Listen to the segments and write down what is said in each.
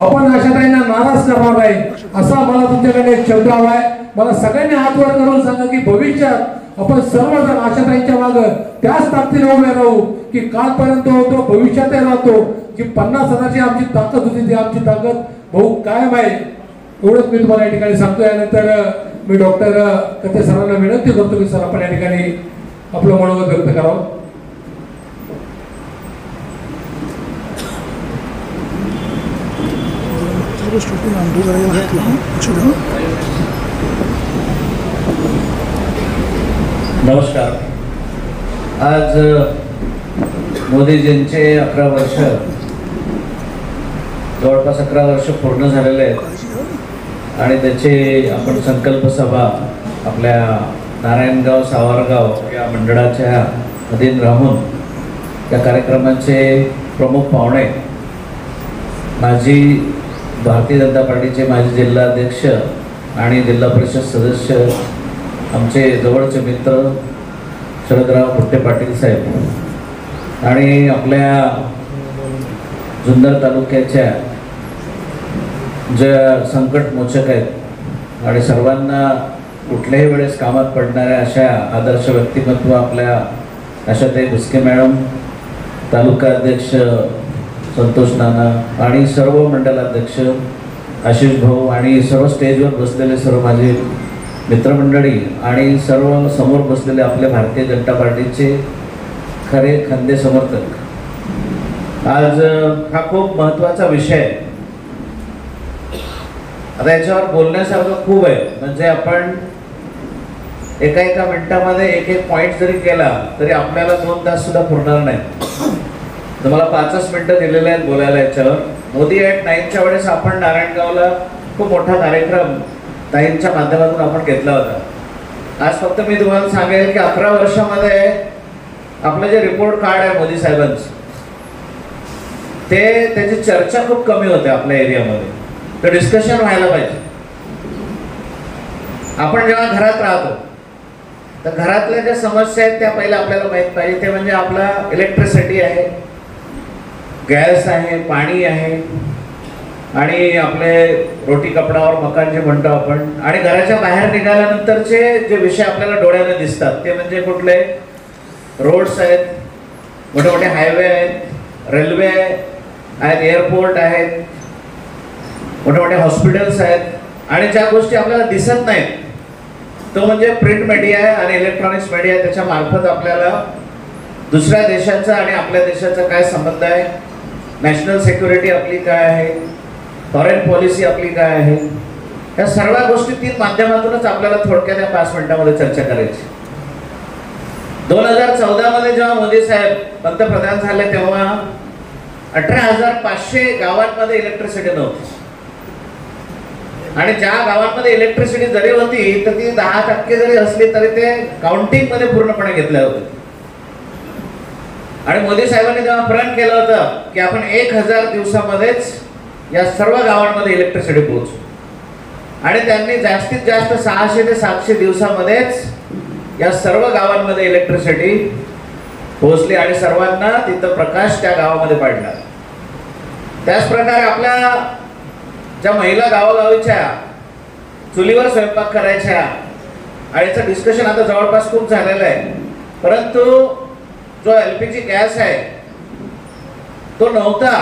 आपण आशाताईंना नाराज करणार नाही असा मला तुमच्याकडे एक शब्द हवा आहे। मला सगळ्यांनी हात वर करून सांगा की भविष्यात आपण सर्वजण आशाताईंच्या मागे त्याच ताकदीने उभे राहू की कालपर्यंत होतो भविष्यातही राहतो। जी 50,000ची आमची ताकद होती ती आमची ताकद भाऊ कायम आहे। एवढंच मी तुम्हाला या ठिकाणी सांगतो। यानंतर मी डॉक्टर कथे सरांना विनंती करतो की सर आपण या ठिकाणी आपलं मनोगत व्यक्त करावं। नमस्कार। आज मोदीजींचे 11 वर्ष जवळपास 11 वर्ष पूर्ण झालेले आहेत आणि त्याची आपण संकल्प सभा आपल्या नारायणगाव सावरगाव या मंडळाच्या अधीन राहून या कार्यक्रमाचे प्रमुख पाहुणे माजी भारतीय जनता पार्टीचे माजी जिल्हाध्यक्ष आणि जिल्हा परिषद सदस्य आमचे जवळचे मित्र शरदराव भुट्टे पाटील साहेब आणि आपल्या जुन्नर तालुक्याच्या ज्या संकटमोचक आहेत आणि सर्वांना कुठल्याही वेळेस कामात पडणाऱ्या अशा आदर्श व्यक्तिमत्व आपल्या आशाताई भुस्के मॅडम, तालुका अध्यक्ष संतोष नाना आणि सर्व मंडलाध्यक्ष आशिष भाऊ आणि सर्व स्टेजवर बसलेले सर्व माझे मित्रमंडळी आणि सर्व समोर बसलेले आपले भारतीय जनता पार्टीचे खरे खंदे समर्थक। आज हा खूप महत्त्वाचा विषय आहे। आता याच्यावर बोलण्यासारखं खूप आहे, म्हणजे आपण एका मिनिटामध्ये एक पॉइंट जरी केला तरी आपल्याला 2 तास सुद्धा पुरणार नाही। तर मला 5च मिनिटं दिलेले आहेत बोलायला याच्यावर। मोदी ॲट 9च्या वेळेस आपण नारायणगावला खूप मोठा कार्यक्रम ताईंच्या माध्यमातून आपण घेतला होता। आज फक्त मी तुम्हाला सांगेल की 11 वर्षामध्ये आपलं जे रिपोर्ट कार्ड आहे मोदी साहेबांचं त्याची चर्चा खूप कमी होते आपल्या एरियामध्ये। तर डिस्कशन व्हायला पाहिजे। आपण जेव्हा घरात राहतो तर घरातल्या ज्या समस्या आहेत त्या पहिल्या आपल्याला माहीत पाहिजे। ते म्हणजे आपला इलेक्ट्रिसिटी आहे, गॅस आहे, पाणी आहे आणि आपले रोटी कपडावर मकान जे म्हणतो आपण। आणि घराच्या बाहेर निघाल्यानंतरचे जे विषय आपल्याला डोळ्याने दिसतात ते म्हणजे कुठले रोड्स आहेत, मोठे मोठे हायवे आहेत, रेल्वे आहेत, एअरपोर्ट आहेत, मोठे मोठे हॉस्पिटल्स आहेत आणि ज्या गोष्टी आपल्याला दिसत नाहीत तो म्हणजे प्रिंट मीडिया आहे आणि इलेक्ट्रॉनिक्स मीडिया। त्याच्या मार्फत आपल्याला दुसऱ्या देशाचा आणि आपल्या देशाचा काय संबंध आहे, नॅशनल सिक्युरिटी आपली काय आहे, फॉरेन पॉलिसी आपली काय आहे, या सर्व गोष्टी 3 माध्यमातूनच आपल्याला थोडक्यात या 5 मिनिटांमध्ये चर्चा करायची। 2014 मध्ये जेव्हा मोदी साहेब पंतप्रधान झाले तेव्हा 18,500 गावांमध्ये इलेक्ट्रिसिटी नव्हती आणि ज्या गावांमध्ये इलेक्ट्रिसिटी जरी होती तर ती 10% जरी असली तरी ते काउंटिंग मध्ये पूर्णपणे घेतल्या होते। आणि मोदी साहेबांनी तेव्हा प्रण केलं होतं की आपण 1000 दिवसामध्येच या सर्व गावांमध्ये इलेक्ट्रिसिटी पोहोचू आणि त्यांनी जास्तीत जास्त 600 ते 700 दिवसामध्येच या सर्व गावांमध्ये इलेक्ट्रिसिटी पोहोचली आणि सर्वांना तिथं प्रकाश त्या गावामध्ये पडला। त्याच प्रकारे आपल्या ज्या महिला गावोगावीच्या चुलीवर स्वयंपाक करायच्या आणि याचं डिस्कशन आता जवळपास खूप झालेलं आहे, परंतु जो LPG गॅस आहे तो नव्हता।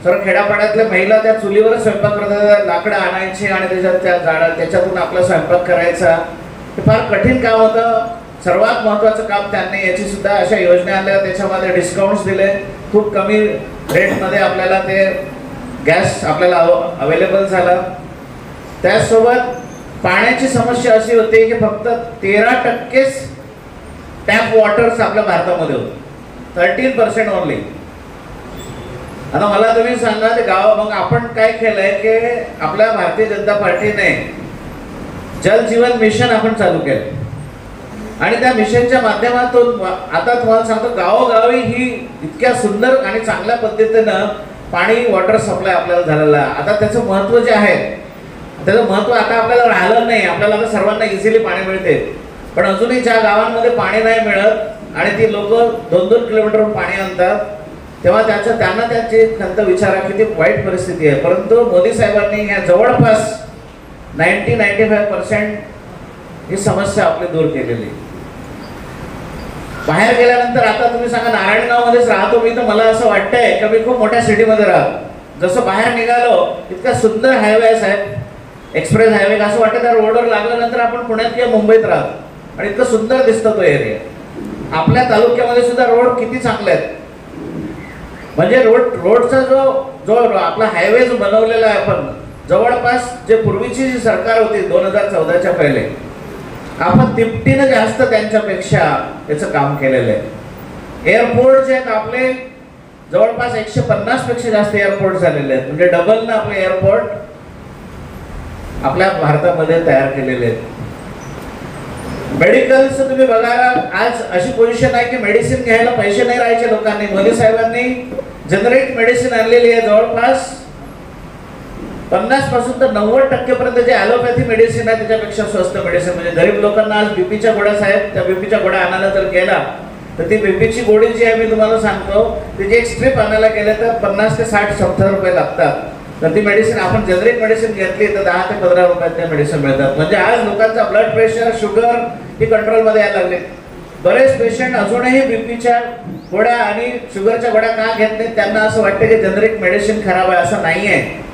सर्व खेड्यापाड्यातल्या महिला त्या चुलीवर स्वयंपाक करतात, लाकडं आणायची आणि त्याच्यातून आपला स्वयंपाक करायचा। हे फार कठीण काम होतं। सर्वात महत्त्वाचं काम त्यांनी याची सुद्धा अशा योजना आणल्या, त्याच्यामध्ये डिस्काउंट्स दिले, खूप कमी रेटमध्ये आपल्याला ते गॅस आपल्याला अवेलेबल झाला। त्याचसोबत पाण्याची समस्या अशी होती की फक्त 13% टॅप वॉटर्स आपल्या भारतामध्ये होतं, 13% ओनली। आता मला तुम्ही सांगा ते मग आपण काय केलंय की आपल्या भारतीय जनता पार्टीने जल जीवन मिशन आपण चालू केलं आणि त्या मिशनच्या माध्यमातून आता तुम्हाला सांगतो गावोगावी ही इतक्या सुंदर आणि चांगल्या पद्धतीनं पाणी वॉटर सप्लाय आपल्याला झालेला आहे। आता त्याचं महत्त्व जे आहे त्याचं महत्त्व आता आपल्याला राहिलं नाही। आपल्याला आता सर्वांना इझिली पाणी मिळते, पण अजूनही ज्या गावांमध्ये पाणी नाही मिळत आणि ती लोक 2-2 किलोमीटरवरून पाणी आणतात तेव्हा त्यांना त्यांची खंत विचारा किती वाईट परिस्थिती आहे. परंतु मोदी साहेबांनी या जवळपास 90-95% ही समस्या आपली दूर केलेली. बाहेर गेल्यानंतर आता तुम्ही सांगा, नारायणगावमध्येच राहतो मी, तर मला असं वाटतंय की मी खूप मोठ्या सिटीमध्ये राहतो. जसं बाहेर निघालो इतका सुंदर हायवे आहे साहेब, एक्सप्रेस हायवे, असं वाटतं त्या रोडवर लागल्यानंतर आपण पुण्यात किंवा मुंबईत राहतो. आणि इतकं सुंदर दिसतो तो एरिया. आपल्या तालुक्यामध्ये सुद्धा रोड किती चांगले आहेत. म्हणजे रोडचा जो आपला हायवे जो बनवलेला आहे आपण, जवळपास जे पूर्वीची जी सरकार होती 2014च्या पहिले, आपण तिपटीनं जास्त त्यांच्यापेक्षा याचं काम केलेलं आहे. एअरपोर्ट जे आहेत आपले जवळपास 150 पेक्षा जास्त एअरपोर्ट झालेले आहेत. म्हणजे डबल ना आपले एअरपोर्ट आपल्या भारतामध्ये तयार केलेले आहेत. मेडिकलचं तुम्ही बघायला आज अशी पोझिशन आहे की मेडिसिन घ्यायला पैसे नाही राहायचे लोकांनी. मोदी साहेबांनी जनरिक मेडिसिन आणलेली आहे. जवळपास 50 पासून तर 90% पर्यंत जे ॲलोपॅथी मेडिसिन आहे त्याच्यापेक्षा स्वस्त मेडिसिन. म्हणजे गरीब लोकांना आज बीपीच्या गोळ्या साहेब, त्या बीपीच्या गोळ्या आणायला जर गेला तर ती बीपीची गोळी जी आहे मी तुम्हाला सांगतो, त्याची एक स्ट्रिप आणायला गेले तर 50 ते 60-70 रुपये लागतात. तर ती मेडिसिन आपण जनरिक मेडिसिन घेतली तर 10 ते 15 रुपयात त्या मेडिसिन मिळतात. म्हणजे आज लोकांचा ब्लड प्रेशर, शुगर ही कंट्रोलमध्ये यायला लागले. बरेच पेशंट अजूनही बीपीच्या गोळ्या आणि शुगरच्या गोळ्या का घेत नाहीत? त्यांना असं वाटतं की जनरिक मेडिसिन खराब आहे. असं नाही आहे.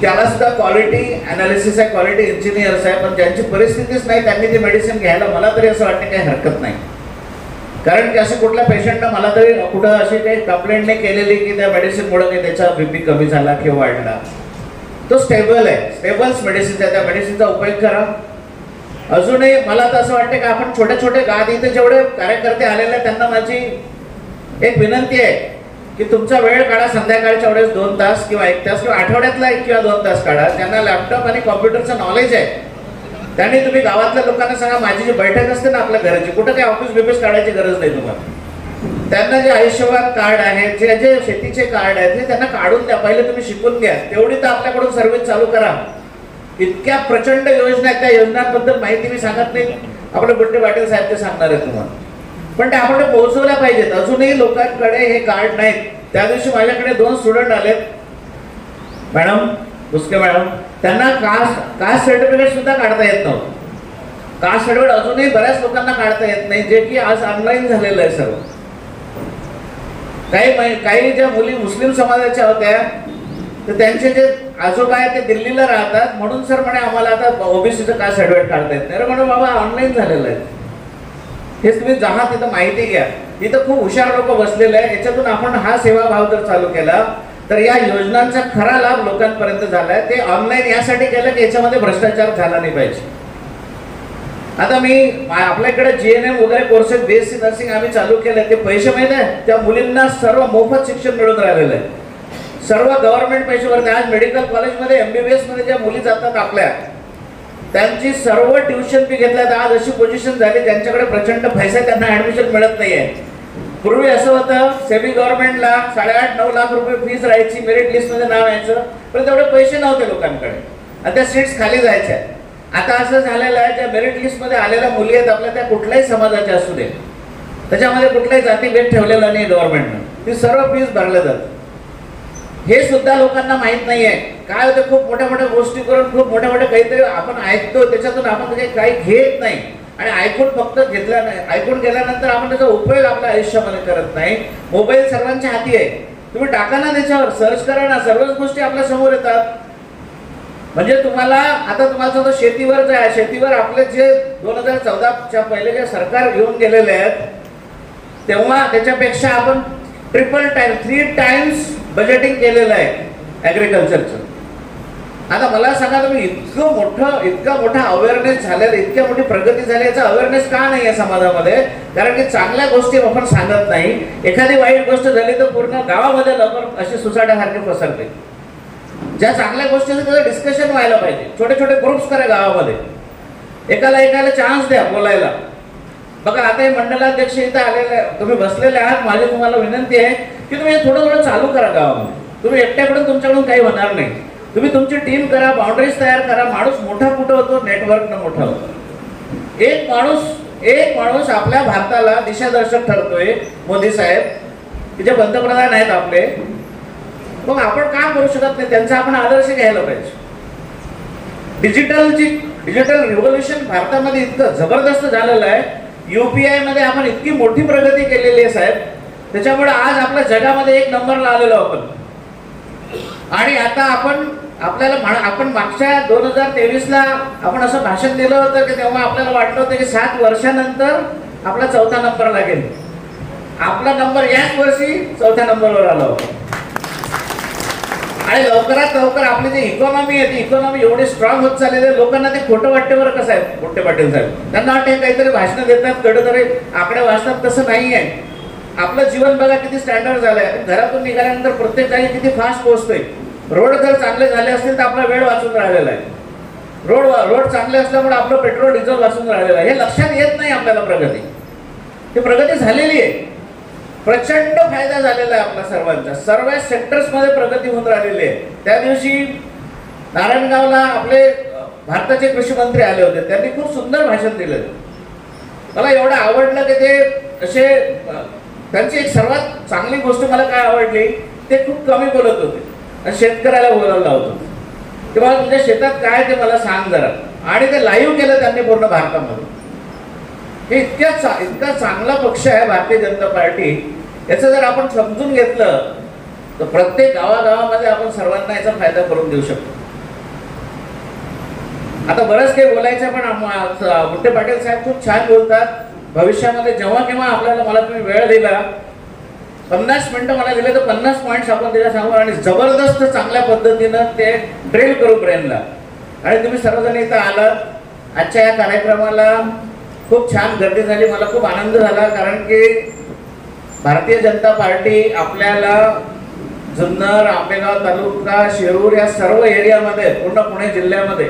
त्याला सुद्धा क्वालिटी अनालिसिस आहे, क्वालिटी इंजिनियर्स आहे, पण ज्यांची परिस्थितीच नाही त्यांनी ती मेडिसिन घ्यायला मला तरी असं वाटतं काही हरकत नाही. कारण की असे कुठल्या पेशंटनं मला तरी कुठं अशी काही कंप्लेंट नाही केलेली की त्या मेडिसिनमुळे काही त्याचा बीपी कमी झाला किंवा वाढला. तो स्टेबल आहे. स्टेबल्स मेडिसिन आहे, त्या मेडिसिनचा उपयोग करा. अजूनही मला तर असं वाटतं की आपण छोटे छोटे गाद इथे जेवढे कार्यकर्ते आलेले आहेत त्यांना माझी एक विनंती आहे की तुमचा वेळ काढा संध्याकाळच्या वेळेस 2 तास किंवा 1 तास किंवा आठवड्यातला 1 किंवा 2 तास काढा. ज्यांना लॅपटॉप आणि कॉम्प्युटरचं नॉलेज आहे त्यांनी तुम्ही गावातल्या लोकांना सांगा, माझी जी बैठक असते ना आपल्या घराची, कुठं काही ऑफिस बिफिस काढायची गरज नाही तुम्हाला. त्यांना जे आयुष्यवाद कार्ड आहे, जे जे शेतीचे कार्ड आहेत ते त्यांना काढून द्या. पहिले तुम्ही शिकून घ्या. तेवढी तर आपल्याकडून सर्व्हिस चालू करा. इतक्या प्रचंड योजना आहेत. त्या योजनांबद्दल माहिती मी सांगत नाही, आपले बुट्टे पाटील साहेब ते सांगणार आहेत तुम्हाला. पण ते आपण पोहोचवल्या पाहिजेत. अजूनही लोकांकडे हे कार्ड नाहीत. त्या दिवशी माझ्याकडे 2 स्टुडंट आलेत, मॅडम बुस्के मॅडम, त्यांना कास्ट सर्टिफिकेट सुद्धा काढता येत नव्हतं. कास्ट सर्टिफिकेट अजूनही बऱ्याच लोकांना काढता येत नाही, जे की आज ऑनलाईन झालेलं आहे सर्व. काही ज्या मुली मुस्लिम समाजाच्या होत्या तर त्यांचे जे आजोबा आहेत ते दिल्लीला राहतात, म्हणून सर म्हणे आम्हाला आता ओबीसीचं कास्ट सर्टिफिकेट काढता येत नाही. म्हणून बाबा ऑनलाईन झालेलं आहे. हे तुम्ही जहा तिथं माहिती घ्या. तिथं खूप हुशार लोक बसलेले आहे. याच्यातून आपण हा सेवाभाव जर चालू केला तर या योजनांचा खरा लाभ लोकांपर्यंत झालाय. ते ऑनलाईन यासाठी केलं की याच्यामध्ये भ्रष्टाचार झाला नाही पाहिजे. आता मी आपल्याकडे जीएनएम वगैरे कोर्सेस बीएससी नर्सिंग आम्ही चालू केले. ते पैसे माहिती आहे, त्या मुलींना सर्व मोफत शिक्षण मिळून राहिलेलं आहे. सर्व गव्हर्नमेंट पैसे भरते. आज मेडिकल कॉलेजमध्ये MBBS मध्ये ज्या मुली जातात आपल्या, त्यांची सर्व ट्युशन फी घेतल्यात. आज अशी पोझिशन झाली ज्यांच्याकडे प्रचंड पैसे त्यांना ऍडमिशन मिळत नाहीये. पूर्वी असं होतं, सेमी गव्हर्नमेंटला 8.5-9 लाख रुपये फीस राहायची, मेरिट लिस्ट मध्ये नाव यायचं, पण तेवढे पैसे नव्हते लोकांकडे आणि त्या सीट्स खाली जायच्या. आता असं झालेलं आहे, त्या मेरिट लिस्ट मध्ये आलेल्या मुली आहेत आपल्या, त्या कुठल्याही समाजाच्या असू दे, त्याच्यामध्ये कुठलाही जातीभेद ठेवलेला नाही गव्हर्नमेंटनं, ती सर्व फीस भरल्या जातात. हे सुद्धा लोकांना माहित नाहीये. काय होतं, खूप मोठ्या मोठ्या गोष्टी करून खूप मोठ्या मोठ्या काहीतरी आपण ऐकतो, त्याच्यातून आपण काही घेत नाही आणि ऐकून फक्त घेतला नाही, ऐकून गेल्यानंतर आपण त्याचा उपयोग आपल्या आयुष्यामध्ये करत नाही. मोबाईल सर्वांच्या हाती आहे, तुम्ही टाका ना, त्याच्यावर सर्च करा ना, सर्वच गोष्टी आपल्या समोर येतात. म्हणजे तुम्हाला आता तुम्हाला शेतीवर जे आहे, शेतीवर आपले जे 2014च्या पहिले जे सरकार घेऊन गेलेले आहेत, तेव्हा त्याच्यापेक्षा आपण 3 टाइम्स बजेटिंग केलेलं आहे ॲग्रिकल्चरचं. आता मला सांगा तुम्ही, इतका मोठा अवेअरनेस झालेला, इतक्या मोठी प्रगती झाली, याचा अवेअरनेस का नाही आहे समाजामध्ये? कारण की चांगल्या गोष्टी आपण सांगत नाही. एखादी वाईट गोष्ट झाली तर पूर्ण गावामध्ये लवकर अशी सुसाट्यासारखे पसरते. ज्या चांगल्या गोष्टी त्याचं डिस्कशन व्हायला पाहिजे. छोटे छोटे ग्रुप्स करा गावामध्ये, एकाला चान्स द्या बोलायला. बघा आता हे मंडलाध्यक्ष इथं आलेले, तुम्ही बसलेले आहात, माझी तुम्हाला विनंती आहे की तुम्ही थोडं चालू करा गावामध्ये. तुम्ही एकट्याकडून तुमच्याकडून काही होणार नाही. तुम्ही तुमची टीम करा, बाउंड्रीज तयार करा. माणूस मोठा कुठं होतो? नेटवर्कनं मोठा होतो. एक माणूस आपल्या भारताला दिशादर्शक ठरतोय. मोदी साहेब की जे पंतप्रधान आहेत आपले, मग आपण काम करू शकत नाही, त्यांचा आपण आदर्श घ्यायला पाहिजे. डिजिटल रिव्होल्युशन भारतामध्ये इतकं जबरदस्त झालेलं आहे. UPI मध्ये आपण इतकी मोठी प्रगती केलेली आहे साहेब, त्याच्यामुळे आज आपल्या जगामध्ये एक नंबरला आलेलो आपण. आणि आता आपण मागच्या 2023ला आपण असं भाषण दिलं होतं की तेव्हा आपल्याला वाटलं होतं की 7 वर्षानंतर आपला 4था नंबर लागेल. आपला नंबर याच वर्षी 4थ्या नंबरवर आला होता. आणि लवकरात लवकर आपली जी इकॉनॉमी आहे ती इकॉनॉमी एवढी स्ट्रॉंग होत चाललेली आहे, लोकांना ते खोटं वाटते बरं कसं आहे मोठे पाटील साहेब. त्यांना वाटते काहीतरी भाषणं देतात, कडेतरी आकडे वाचतात, तसं नाही आहे. आपलं जीवन बघा किती स्टँडर्ड झालंय. घरातून निघाल्यानंतर प्रत्येक जागी किती फास्ट पोहोचतोय. रोड जर चांगले झाले असतील तर आपला वेळ वाचून राहिलेला आहे. रोड चांगले असल्यामुळे आपलं पेट्रोल डिझेल वाचून राहिलेलं आहे. हे लक्षात येत नाही आपल्याला. ही प्रगती झालेली आहे. प्रचंड फायदा झालेला आहे आपल्या सर्वांचा. सर्व सेक्टर्स मध्ये प्रगती होऊन राहिलेली आहे. त्या दिवशी नारायणगावला आपले भारताचे कृषी मंत्री आले होते. त्यांनी खूप सुंदर भाषण दिलं. मला एवढं आवडलं की ते असे त्यांची एक सर्वात चांगली गोष्ट मला काय आवडली, ते खूप कमी बोलत होते आणि शेतकऱ्याला बोलायला लावत होते की मला तुझ्या शेतात काय ते मला सांग जरा. आणि ते लाईव्ह केलं त्यांनी पूर्ण भारतामध्ये. हे इतका चांगला पक्ष आहे भारतीय जनता पार्टी. याचं जर आपण समजून घेतलं तर प्रत्येक गावागावामध्ये आपण सर्वांना याचा फायदा करून देऊ शकतो. आता बरंच काही बोलायचं, पण मुट्टे पाटील साहेब खूप छान बोलतात. भविष्यामध्ये जेव्हा केव्हा मला तुम्ही वेळ दिला, 50 मिनिटं मला दिले तर 50 पॉईंट्स आपण त्याच्या सांगू आणि जबरदस्त चांगल्या पद्धतीनं ते ड्रिल करू ब्रेनला. आणि तुम्ही सर्वजण इथं आलात. आजच्या या कार्यक्रमाला खूप छान गर्दी झाली. मला खूप आनंद झाला, कारण की भारतीय जनता पार्टी आपल्याला जुन्नर, आंबेगाव तालुका, शिरूर या सर्व एरियामध्ये, पूर्ण पुणे जिल्ह्यामध्ये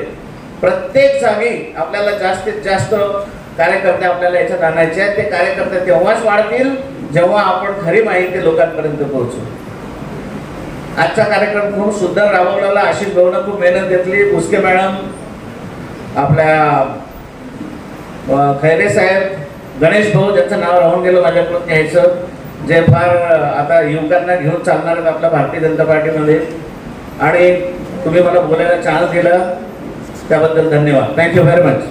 प्रत्येक जागी आपल्याला जास्तीत जास्त कार्यकर्ते आपल्याला याच्यात आणायचे आहेत. ते कार्यकर्ते तेव्हाच वाढतील जेव्हा आपण खरी माहिती लोकांपर्यंत पोहोचू. आजचा कार्यक्रम खूप सुंदर राबवलेला. आशिष भाऊनं खूप मेहनत घेतली. पुस्के मॅडम, आपल्या खैरे साहेब, गणेश भाऊ ज्यांचं नाव राहून गेलं माझ्याकडून घ्यायचं, जे फार आता युवकांना घेऊन चालणार आहेत आपल्या भारतीय जनता पार्टीमध्ये. आणि तुम्ही मला बोलायला चान्स दिला त्याबद्दल धन्यवाद. Thank you very much.